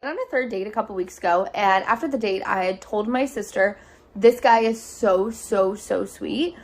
On a third date a couple weeks ago, and after the date I had told my sister, this guy is so sweet,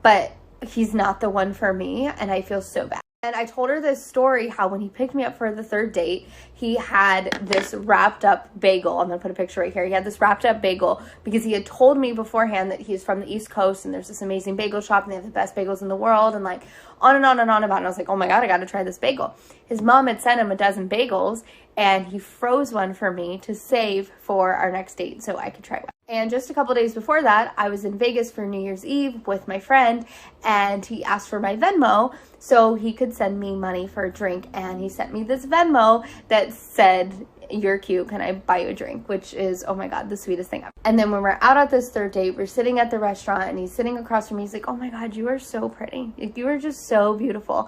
but he's not the one for me, and I feel so bad. And I told her this story, how when he picked me up for the third date, he had this wrapped up bagel. I'm gonna put a picture right here. He had this wrapped up bagel because he had told me beforehand that he's from the East Coast and there's this amazing bagel shop and they have the best bagels in the world, and like on and on and on about it. And I was like, oh my God, I gotta try this bagel. His mom had sent him a dozen bagels and he froze one for me to save for our next date so I could try one. And just a couple days before that, I was in Vegas for New Year's Eve with my friend, and he asked for my Venmo so he could send me money for a drink. And he sent me this Venmo that said, "You're cute, can I buy you a drink?" Which is, oh my God, the sweetest thing ever. And then when we're out at this third date, we're sitting at the restaurant and he's sitting across from me. He's like, "Oh my God, you are so pretty. You are just so beautiful."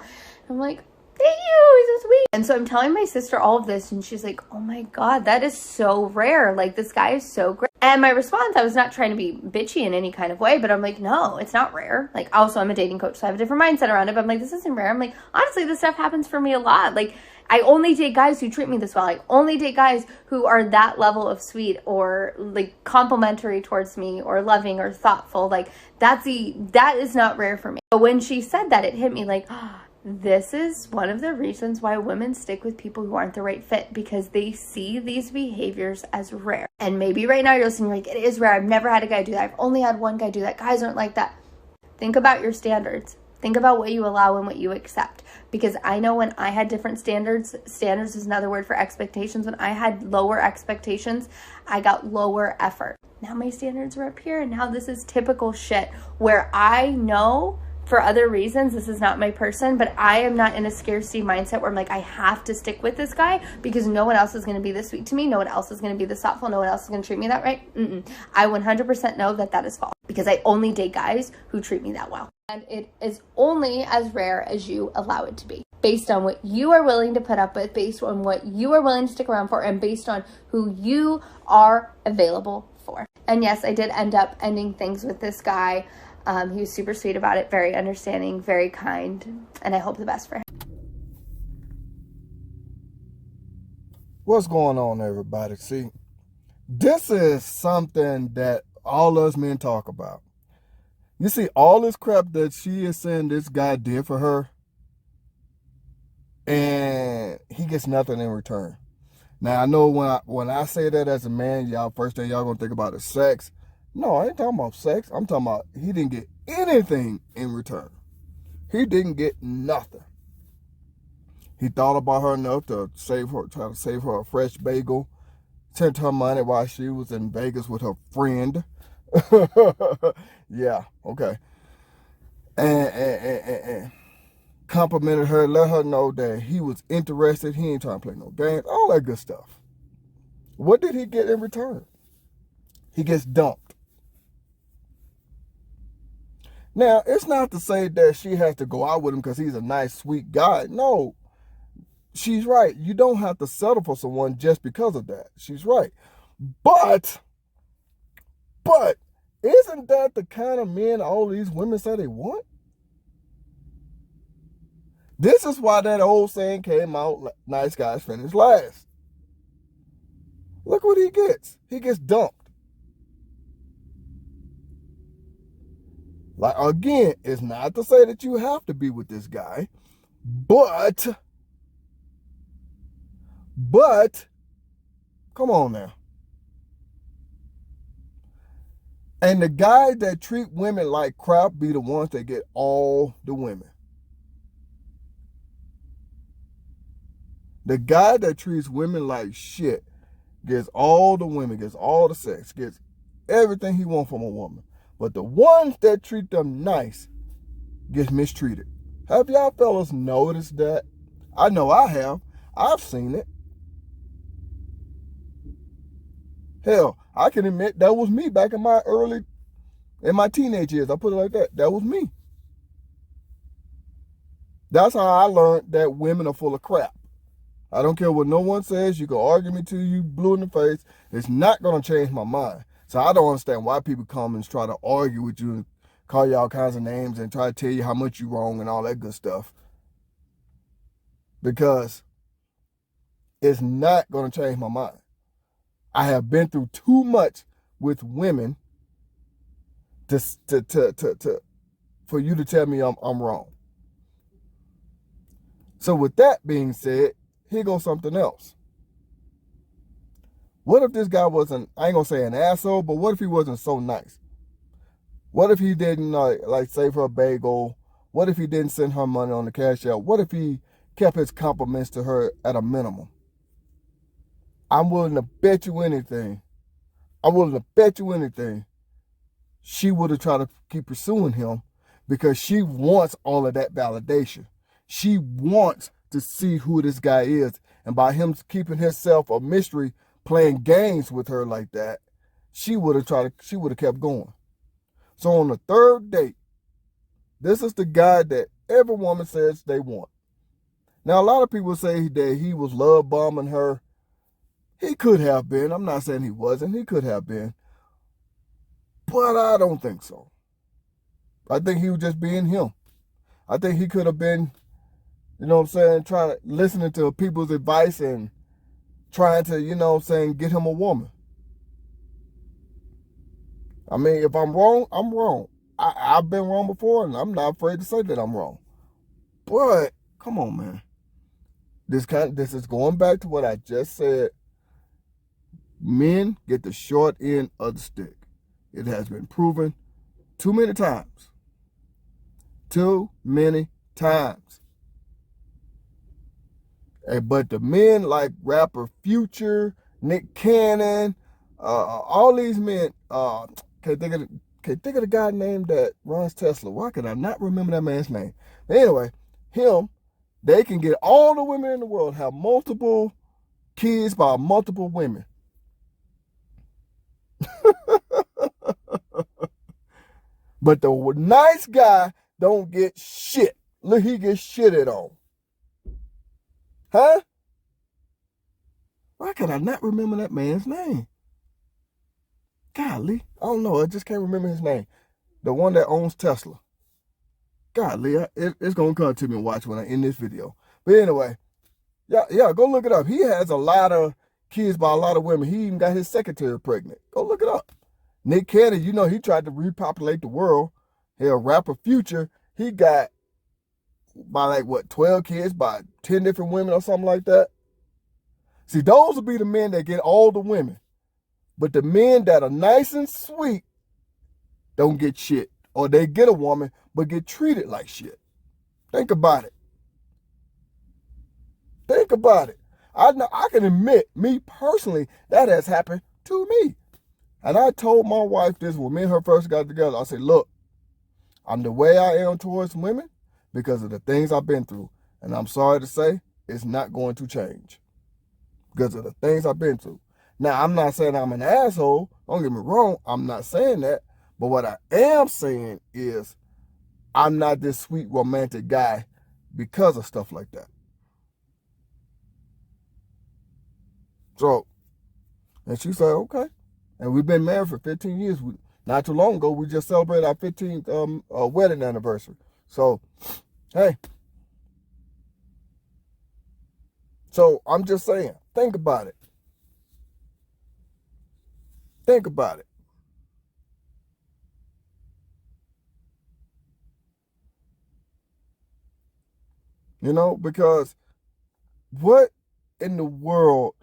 I'm like, "Thank you, he's so sweet." And so I'm telling my sister all of this and she's like, "Oh my God, that is so rare. Like, this guy is so great." And my response, I was not trying to be bitchy in any kind of way, but I'm like, no, it's not rare. Like, also I'm a dating coach, so I have a different mindset around it, but I'm like, this isn't rare. I'm like, honestly, this stuff happens for me a lot. Like, I only date guys who treat me this well. I only date guys who are that level of sweet or like complimentary towards me or loving or thoughtful. Like, that is not rare for me. But when she said that, it hit me like, this is one of the reasons why women stick with people who aren't the right fit, because they see these behaviors as rare. And maybe right now you're listening, you're like, it is rare. I've never had a guy do that. I've only had one guy do that. Guys aren't like that. Think about your standards. Think about what you allow and what you accept. Because I know when I had different standards is another word for expectations. When I had lower expectations, I got lower effort. Now my standards are up here, and now this is typical shit where I know for other reasons this is not my person, but I am not in a scarcity mindset where I'm like, I have to stick with this guy because no one else is going to be this sweet to me, no one else is going to be this thoughtful, no one else is going to treat me that right. I 100% know that that is false, because I only date guys who treat me that well. And it is only as rare as you allow it to be, based on what you are willing to put up with, based on what you are willing to stick around for, and based on who you are available for. And yes, I did end up ending things with this guy. He was super sweet about it, very understanding, very kind, and I hope the best for him. What's going on, everybody? See, this is something that all us men talk about. You see, all this crap that she is saying this guy did for her, and he gets nothing in return. Now, I know when I say that as a man, y'all, first thing y'all gonna think about is sex. No, I ain't talking about sex. I'm talking about he didn't get anything in return. He didn't get nothing. He thought about her enough to try to save her a fresh bagel, sent her money while she was in Vegas with her friend. Yeah, okay. And complimented her, let her know that he was interested. He ain't trying to play no games, all that good stuff. What did he get in return? He gets dumped. Now, it's not to say that she has to go out with him because he's a nice, sweet guy. No, she's right. You don't have to settle for someone just because of that. She's right. But, isn't that the kind of men all these women say they want? This is why that old saying came out, nice guys finish last. Look what he gets. He gets dumped. Like, again, it's not to say that you have to be with this guy, but, come on now. And the guys that treat women like crap be the ones that get all the women. The guy that treats women like shit gets all the women, gets all the sex, gets everything he wants from a woman. But the ones that treat them nice gets mistreated. Have y'all fellas noticed that? I know I have. I've seen it. Hell, I can admit that was me back in my teenage years. I put it like that. That was me. That's how I learned that women are full of crap. I don't care what no one says. You can argue me till you blue in the face. It's not going to change my mind. So I don't understand why people come and try to argue with you and call you all kinds of names and try to tell you how much you're wrong and all that good stuff. Because it's not going to change my mind. I have been through too much with women for you to tell me I'm wrong. So with that being said, here goes something else. What if this guy wasn't, I ain't gonna say an asshole, but what if he wasn't so nice? What if he didn't like save her a bagel? What if he didn't send her money on the cash app? What if he kept his compliments to her at a minimum? I'm willing to bet you anything. She would have tried to keep pursuing him because she wants all of that validation. She wants to see who this guy is. And by him keeping himself a mystery, playing games with her like that, she would have kept going. So on the third date, this is the guy that every woman says they want. Now, a lot of people say that he was love bombing her. He could have been. I'm not saying he wasn't. He could have been. But I don't think so. I think he was just being him. I think he could have been, you know what I'm saying, trying to listening to people's advice and trying to, you know what I'm saying, get him a woman. I mean, if I'm wrong, I'm wrong. I've been wrong before, and I'm not afraid to say that I'm wrong. But come on, man. This is going back to what I just said. Men get the short end of the stick. It has been proven too many times. Too many times. But the men like rapper Future, Nick Cannon, all these men, can't think of the guy named that runs Tesla. Why can I not remember that man's name? But anyway, they can get all the women in the world, have multiple kids by multiple women. But the nice guy don't get shit. Look, he gets shitted on. Huh? Why can I not remember that man's name? Golly, I don't know. I just can't remember his name. The one that owns Tesla. Golly, it's going to come to me and watch when I end this video. But anyway, yeah, go look it up. He has a lot of kids by a lot of women. He even got his secretary pregnant. Go look it up. Nick Cannon, you know, he tried to repopulate the world. Hell, rapper Future, he got by 12 kids by 10 different women or something like that. See, those will be the men that get all the women. But the men that are nice and sweet don't get shit. Or they get a woman, but get treated like shit. Think about it. Think about it. I can admit, me personally, that has happened to me. And I told my wife this when me and her first got together. I said, look, I'm the way I am towards women because of the things I've been through. And I'm sorry to say, it's not going to change because of the things I've been through. Now, I'm not saying I'm an asshole. Don't get me wrong. I'm not saying that. But what I am saying is I'm not this sweet romantic guy because of stuff like that. So, and she said, okay. And we've been married for 15 years. Not too long ago, we just celebrated our 15th wedding anniversary. So, hey. So, I'm just saying, think about it. Think about it. You know, because what in the world,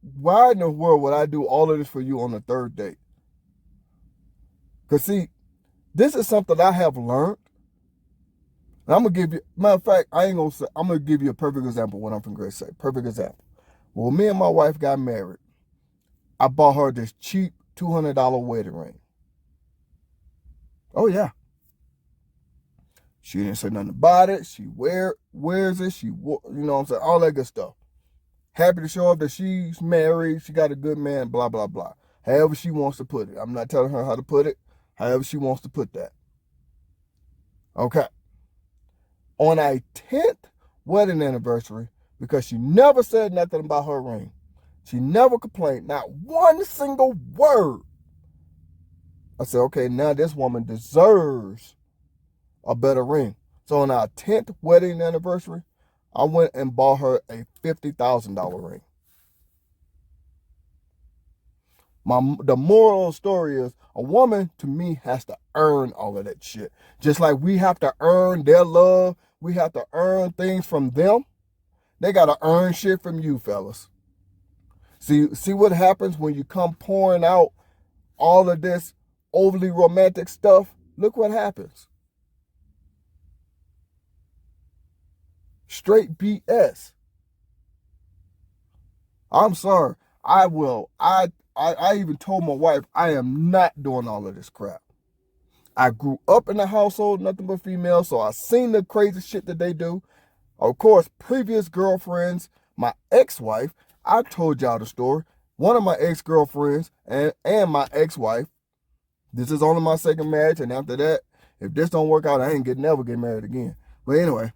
why in the world would I do all of this for you on the third date? Because see, this is something I have learned. And I'm going to give you, matter of fact, I'm going to give you a perfect example of what I'm from Grace say. Perfect example. Well, me and my wife got married. I bought her this cheap $200 wedding ring. Oh, yeah. She didn't say nothing about it. She wears it. You know what I'm saying? All that good stuff. Happy to show off that she's married. She got a good man, blah, blah, blah. However she wants to put it. I'm not telling her how to put it. However she wants to put that. Okay. On our 10th wedding anniversary, because she never said nothing about her ring. She never complained. Not one single word. I said, okay, now this woman deserves a better ring. So on our 10th wedding anniversary, I went and bought her a $50,000 ring. The moral of the story is a woman, to me, has to earn all of that shit. Just like we have to earn their love, we have to earn things from them. They got to earn shit from you, fellas. See what happens when you come pouring out all of this overly romantic stuff? Look what happens. Straight BS. I'm sorry. I even told my wife I am not doing all of this crap. I grew up in a household, nothing but females, so I seen the crazy shit that they do. Of course, previous girlfriends, my ex-wife, I told y'all the story. One of my ex-girlfriends and my ex-wife, this is only my second marriage, and after that, if this don't work out, I ain't never get married again. But anyway,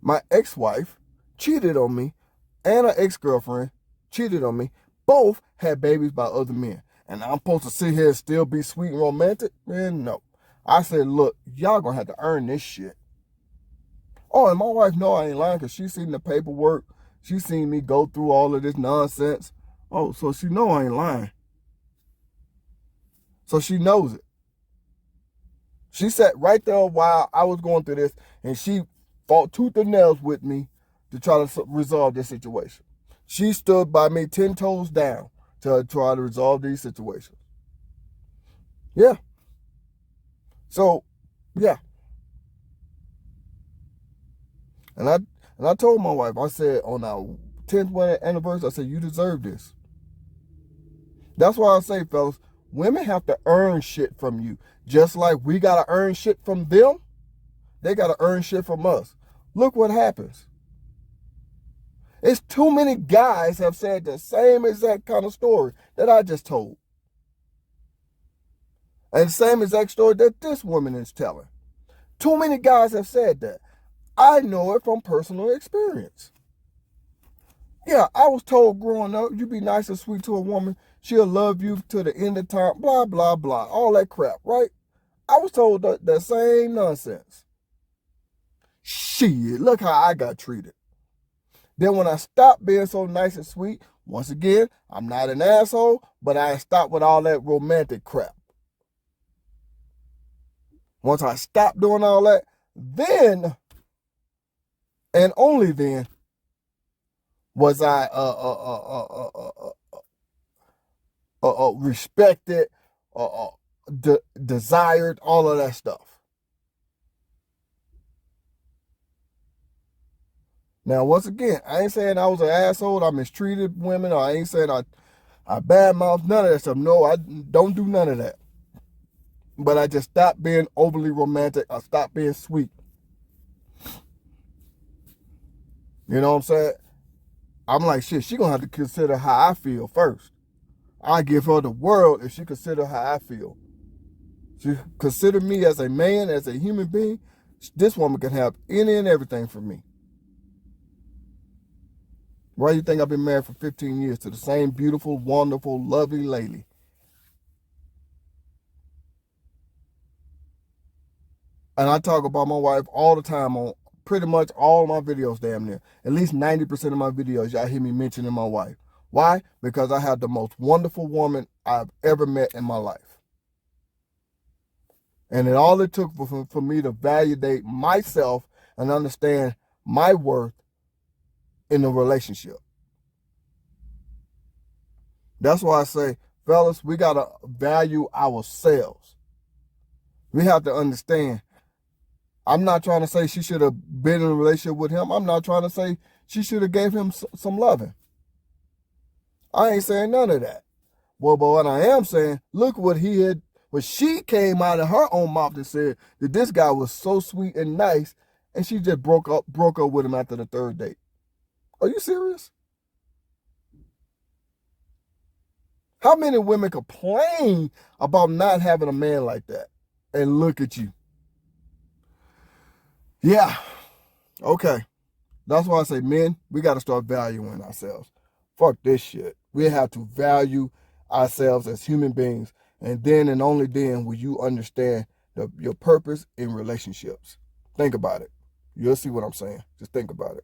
my ex-wife cheated on me, and her ex-girlfriend cheated on me. Both had babies by other men. And I'm supposed to sit here and still be sweet and romantic? Man, no. I said, look, y'all gonna have to earn this shit. Oh, and my wife know I ain't lying because she seen the paperwork. She seen me go through all of this nonsense. Oh, so she know I ain't lying. So she knows it. She sat right there while I was going through this, and she fought tooth and nails with me to try to resolve this situation. She stood by me 10 toes down to try to resolve these situations. Yeah. So, yeah. And I told my wife, I said on our 10th wedding anniversary, I said, you deserve this. That's why I say, fellas, women have to earn shit from you. Just like we got to earn shit from them, they got to earn shit from us. Look what happens. It's too many guys have said the same exact kind of story that I just told. And the same exact story that this woman is telling. Too many guys have said that. I know it from personal experience. Yeah, I was told growing up, you be nice and sweet to a woman, she'll love you to the end of time, blah, blah, blah, all that crap, right? I was told the same nonsense. Shit, look how I got treated. Then when I stopped being so nice and sweet, once again, I'm not an asshole, but I stopped with all that romantic crap. Once I stopped doing all that, then, and only then, was I respected, desired, all of that stuff. Now, once again, I ain't saying I was an asshole, I mistreated women, or I ain't saying I badmouthed, none of that stuff. No, I don't do none of that. But I just stopped being overly romantic. I stopped being sweet. You know what I'm saying? I'm like, shit, she gonna have to consider how I feel first. I give her the world if she consider how I feel. She consider me as a man, as a human being. This woman can have any and everything from me. Why do you think I've been married for 15 years to the same beautiful, wonderful, lovely lady? And I talk about my wife all the time on pretty much all my videos, damn near. At least 90% of my videos, y'all hear me mentioning my wife. Why? Because I have the most wonderful woman I've ever met in my life. And all it took for me to validate myself and understand my worth in a relationship. That's why I say, fellas, we got to value ourselves. We have to understand. I'm not trying to say she should have been in a relationship with him. I'm not trying to say she should have gave him some loving. I ain't saying none of that. Well, but what I am saying, look what she came out of her own mouth and said that this guy was so sweet and nice, and she just broke up with him after the third date. Are you serious? How many women complain about not having a man like that? And look at you. Yeah. Okay. That's why I say, men, we got to start valuing ourselves. Fuck this shit. We have to value ourselves as human beings. And then and only then will you understand your purpose in relationships. Think about it. You'll see what I'm saying. Just think about it.